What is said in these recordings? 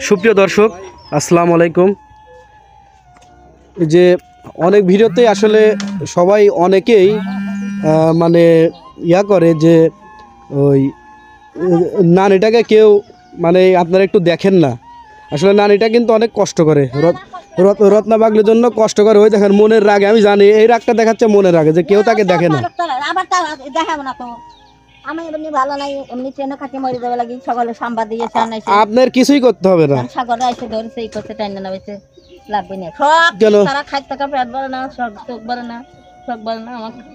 সুপ্রিয় দর্শক, আসসালামু আলাইকুম। যে অনেক ভিডিওতে আসলে সবাই অনেকেই মানে ইয়া করে যে ওই নানিটাকে কেউ মানে আপনারা একটু দেখেন না। আসলে নানিটা কিন্তু অনেক কষ্ট করে, রত্না পাগলির জন্য কষ্ট করে। ওই দেখেন মনের রাগে, আমি জানি এই রাগটা দেখাচ্ছে মনের রাগে যে কেউ তাকে দেখে না। আপনার কিছুই করতে হবে না।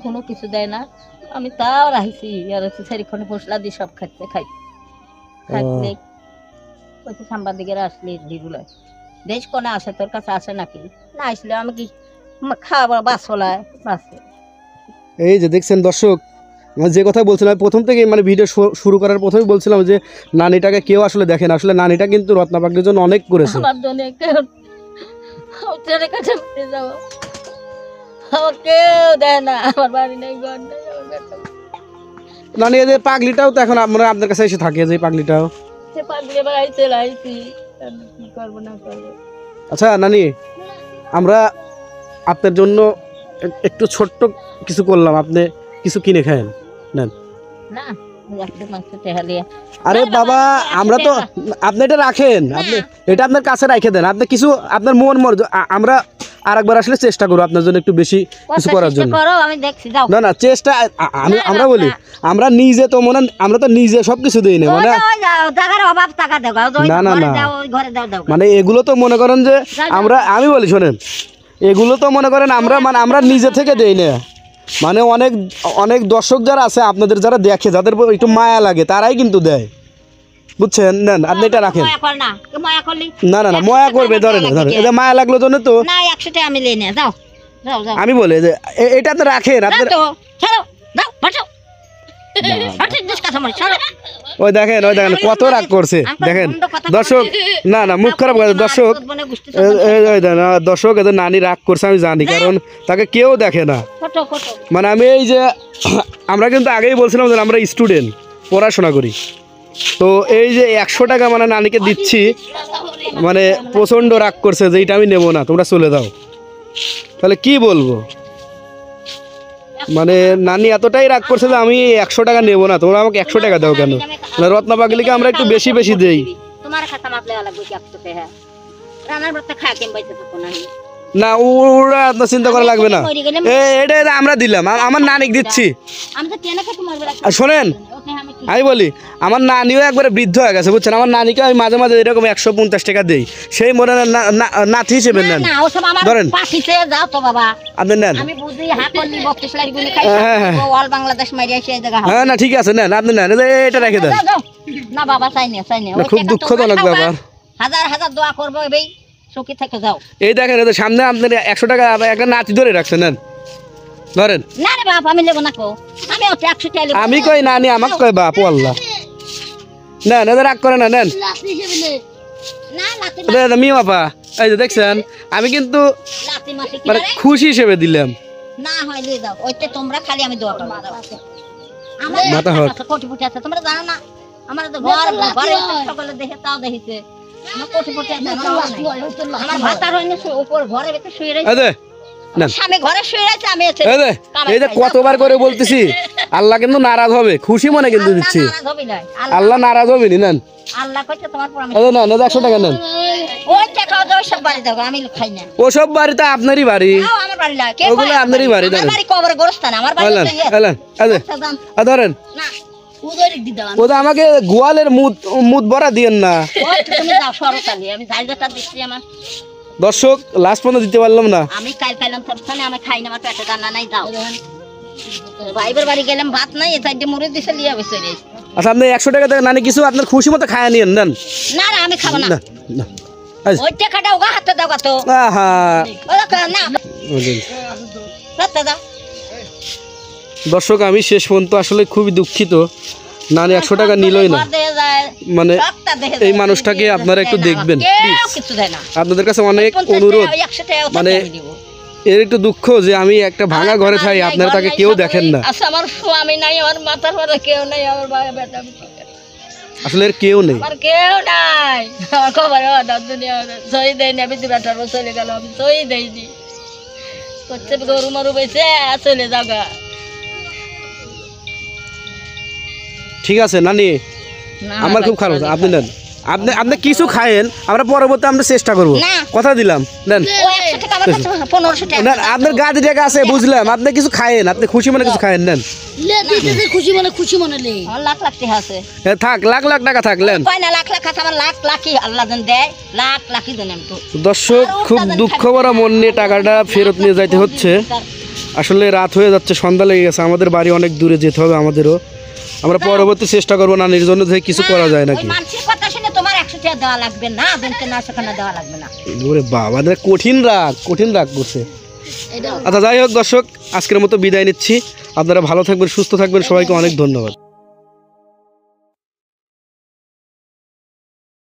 কোনো কিছু দেয় না, আমি তাও রাখছি আর সেরিখনে মশলা দিয়ে সব খাইতে খাইতে সাংবাদিকেরা আসলে দিগুলো দেশ কোনে আসে, তোর কাছে আসে নাকি না? আসলে আমি কি খাবার বাস হলায় বাস। এই যে দেখছেন দর্শক, যে কথা বলছিলাম প্রথম থেকে, মানে ভিডিও শুরু করার প্রথমেই বলছিলাম যে নানিটাকে কেউ আসলে দেখে না। আসলে নানিটা কিন্তু রত্না পাগলির জন্য অনেক করেছে। আমার জন্য কেউ দেয় না, আমার বাড়ি নেই, ঘর নেই। নানি এই যে পাগলিটাও তো এখন আপনার কাছে এসে থাকে, যে পাগলিটাও। সে পাগলি এবার আইছে লাইছি, আমি কি করব না করব। আচ্ছা নানি, আমরা আপনার জন্য একটু ছোট্ট কিছু করলাম, আপনি কিছু কিনে খায়েন নেন। না মাংস তেহালিয়া। আরে বাবা, আমরা তো, আপনি এটা রাখেন, আপনি এটা আপনার কাছে রেখে দেন। আপনি কিছু আপনার মন আমরা আরেকবার আসলে চেষ্টা করব আপনার জন্য একটু বেশি কিছু করার জন্য। আমি দেখছি, যাও। না না, চেষ্টা আমরা বলি, আমরা নিজে তো মনে, আমরা তো নিজে সবকিছু দেই না, মানে টাকার অভাব, টাকা দাও। না না না, ঘরে দাও দাও। মানে এগুলো তো মনে করেন যে আমি বলি শোনেন, এগুলো তো মনে করেন আমরা মানে আমরা নিজে থেকে দেই না। মানে অনেক অনেক দর্শক যারা আছে আপনাদের, যারা দেখে, যাদের একটু মায়া লাগে, তারাই কিন্তু দেয়, বুঝছেন? নেন আপনি এটা রাখেন। না না না, মায়া করবে, ধরেন ধরেন, এটা মায়া লাগলো জন্য তো। না 100 টাকা আমি লই না, যাও যাও যাও। আমি বলি যে এটা আপনি রাখেন, আপনি ওই দেখেন, ওই দেখেন কত রাগ করছে, দেখেন দর্শক। না না, মুখ খারাপ করে দর্শক, দর্শক এদের নানি রাগ করছে আমি জানি, কারণ তাকে কেউ দেখে না। মানে আমি এই যে আমরা কিন্তু আগেই বলছিলাম যে আমরা স্টুডেন্ট, পড়াশোনা করি, তো এই যে 100 টাকা মানে নানিকে দিচ্ছি, মানে প্রচণ্ড রাগ করছে যে এটা আমি নেবো না, তোমরা চলে যাও। তাহলে কি বলবো, মানে নানি এতটাই রাগ করছে যে আমি 100 টাকা নেবো না, তোমরা আমাকে 100 টাকা দাও কেন? রত্না পাগলিকে আমরা একটু বেশি বেশি দেই। না ওরা আপনার চিন্তা করা লাগবে না, এটা আমরা দিলাম, আমার নানিকে দিচ্ছি। শোনেন আমি বলি, আমার নানিও একবারে বৃদ্ধ হয়ে গেছে, বুঝছেন? আমার নানিকে আমি মাঝে মাঝে এরকম 150 টাকা দিই, সেই মনে নাতি হিসেবে নেন, ধরেন আপনি নেন। হ্যাঁ না ঠিক আছে, নেন আপনি নেন, এটা রেখে দেন। না বাবা, চাই না চাই না, খুব দুঃখজনক ব্যাপার। হাজার হাজার দোয়া করবো, চোখে থেকে যাও। এই দেখেন, সামনে আপনার 100 টাকা একটা নাতি ধরে রাখছেন, নেন ধরেন। না রে বাপ, আমি নেবো না, আমি কই নানি, আমাকে কয় বাপ, ও আল্লাহ। নেন, এদের রাগ করে না, নেন। মিয়া বাবা, এই যে দেখছেন, আমি কিন্তু মানে খুশি হিসেবে দিলাম। না হয় দিয়ে দাও, ওইতে তোমরা খালি আমি দোয়া করব। মাথা হট কোটিপতি আছে, তোমরা জানো না? আমার তো ঘর ঘরে সকলে দেখে, তাও দেখিছে আমার কোটিপতি আছে। আমার ভাতার হইনি উপর ঘরে ভিতরে শুয়ে রইছে, স্বামী ঘরে শুয়ে রইছে, আমি এসে এই যে কতবার করে বলতেছি, আল্লাহ কিন্তু নারাজ হবে, খুশি মনে কিন্তু দিচ্ছি, আল্লাহ নারাজ হবে না। নেন, আল্লাহ কইছে তোমার পর আমি না না 100 টাকা নেন। ওই টাকা দাও, সব বাড়ি দাও, আমি খাই না। ওসব বাড়ি তো আপনারই বাড়ি, আমার বাড়ি না, কে ওগুলো আপনারই বাড়ি। আমার বাড়ি কবর গোরস্থান, আমার বাড়ি তো ধরেন। না উদরে দি দাও, ওটা আমাকে গোয়ালের মুদ ভরা দিয়েন না। তুমি যাও সরকালি, আমি যাইদাটা দিচ্ছি। আমার দর্শক লাস্ট পর্যন্ত দিতে পারলাম না, আমি কাল খাইলাম তোর সামনে, আমি খাই না, আমার পেটে দানা নাই। যাও ভাইবের বাড়ি গেলাম, ভাত নাই, এই সাইডে মুড়ি দিছে, লিয়া বসে রইছে। আচ্ছা আপনি 100 টাকা দেন, নানি কিছু আপনার খুশি মতো খায়া নিয়েন, নেন। না না, আমি খাবো না, ওই টাকাটা ওগা হাতে দাও তো। আহা না দাও। দর্শক আমি শেষ পর্যন্ত আসলে খুবই দুঃখিত, নানি 100 টাকা নিলই না। মানে এই মানুষটাকে আপনারা একটু দেখবেন, আপনাদের কাছে অনেক অনুরোধ। মানে এর একটু দুঃখ যে আমি একটা ভাঙা ঘরে থাকি, আপনারা তাকে কেউ দেখেন না। আমার স্বামী নাই, আমার মাথার পরে কেউ নাই, আমার বেটা আসলে এর কেউ নেই। আমার কেউ নাই, আমার খবর দুনিয়া সই দেয়নি, আমি 2 বছর চলে গেল, আমি সই দেয়নি, করছে গরু মরু বেঁচে চলে যাগা। ঠিক আছে নানি, আমার খুব খারাপ, আপনি নেন, আপনি আপনি কিছু খায়েন, আমরা পরবর্তী আমরা চেষ্টা করবো, না। কথা দিলাম। নেন, ও 100 টাকা আমার কাছে 1500 টাকা। নেন, আপনার গাড়ি টাকা আছে বুঝলাম, আপনি কিছু খায়েন, আপনি খুশি মনে কিছু খায়েন, নেন। খুশি মনে লে আমার লাখ লাখ টাকা আছে, থাক, লাখ লাখ টাকা থাক, নেন। কয় না লাখ লাখ আছে, আমার লাখ লাখই আল্লাহ যেন দেয়, লাখ লাখই দেন। আমি তো দর্শক, খুব দুঃখ ভরা মন নিয়ে টাকাটা ফেরত নিয়ে যাইতে হচ্ছে। আসলে রাত হয়ে যাচ্ছে, সন্ধ্যা লেগে গেছে, আমাদের বাড়ি অনেক দূরে যেতে হবে আমাদেরও। আমরা পরবর্তী চেষ্টা করবো নানির জন্য যে কিছু করা যায় নাকি। ওই মানুষের কথা শুনে তোমার 100 টাকা দেওয়া লাগবে না, ব্যাংকে না সেখানে দেওয়া লাগবে না। ওরে বাবা, কঠিন রাগ করছে। আচ্ছা যাই হোক দর্শক, আজকের মতো বিদায় নিচ্ছি। আপনারা ভালো থাকবেন, সুস্থ থাকবেন, সবাইকে অনেক ধন্যবাদ।